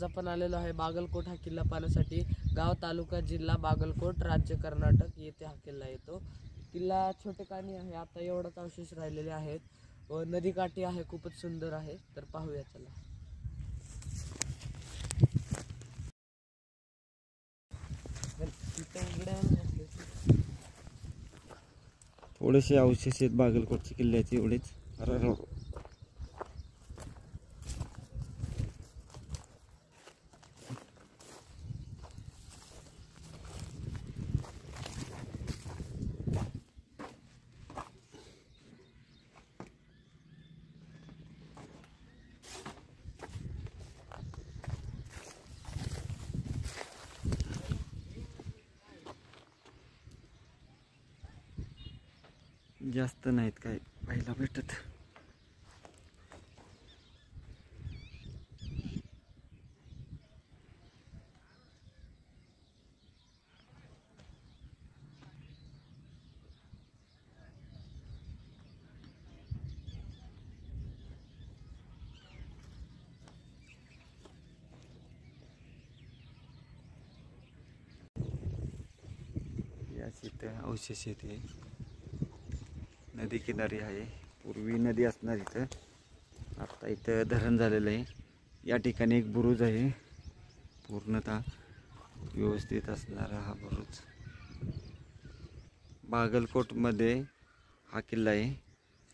आज आपण आलेलो आहे बागलकोट हा किल्ला पाहण्यासाठी। गाव, तालुका, जिल्हा बागलकोट, राज्य कर्नाटक येथे हा किल्ला येतो। किल्ला छोटेखानी आहे, आता एवढाच अवशेष राहिलेले आहेत व नदीकाठी आहे, खूपच सुंदर आहे। तर पाहूया चला। थोडेसे अवशेष आहेत बागलकोटच्या किल्ल्याचे, एवढेच। जास्त नाहीत काय पाहायला भेटत। याच इथं अवशेष येते, नदी किनारी आहे। पूर्वी नदी असणार इथं, आता इथं धरण झालेलं आहे। या ठिकाणी एक बुरुज आहे, पूर्णतः व्यवस्थित असणारा हा बुरुज। बागलकोटमध्ये हा किल्ला आहे।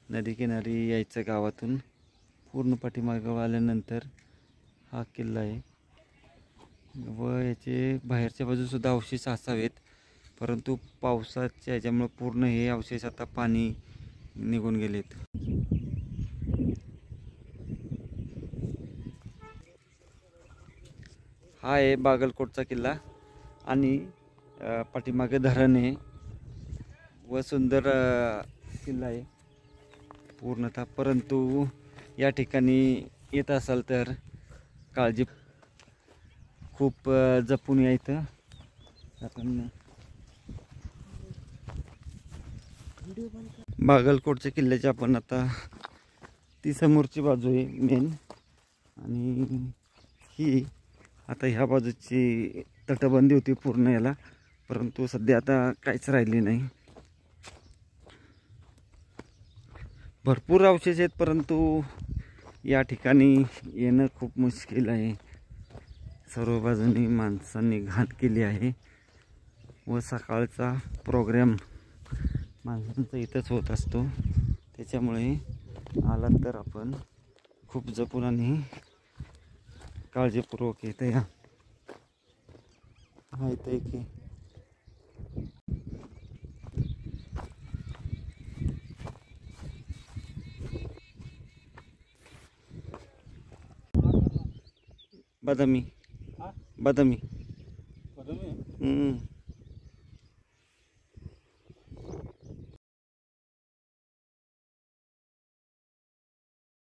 नदी किनारी यायचं गावातून, पूर्ण पाठीमागं आल्यानंतर हा किल्ला आहे व याचे बाहेरच्या बाजूसुद्धा अवशेष असावेत, परंतु पावसाच्या ह्याच्यामुळे पूर्ण हे अवशेष आता पाणी निघून गेलेत। हा आहे बागलकोटचा किल्ला आणि पाठीमागे धरण आहे व सुंदर किल्ला आहे पूर्णतः। परंतु या ठिकाणी येत असाल तर काळजी, खूप जपून यायचं। आपण बागलकोटच्या किल्ल्याची आपण आता ती समोरची बाजू आहे मेन, आणि ही आता ह्या बाजूची तटबंदी होती पूर्ण याला, परंतु सध्या आता काहीच राहिली नाही। भरपूर अवशेष आहेत, परंतु या ठिकाणी येणं खूप मुश्किल आहे। सर्व बाजूंनी माणसांनी घाण केली आहे व सकाळचा प्रोग्राम माणसांचा इथंच होत असतो, त्याच्यामुळे आलात तर आपण खूप जपून आणि काळजीपूर्वक येतं या। हा इथं एक बदामी, बदामी।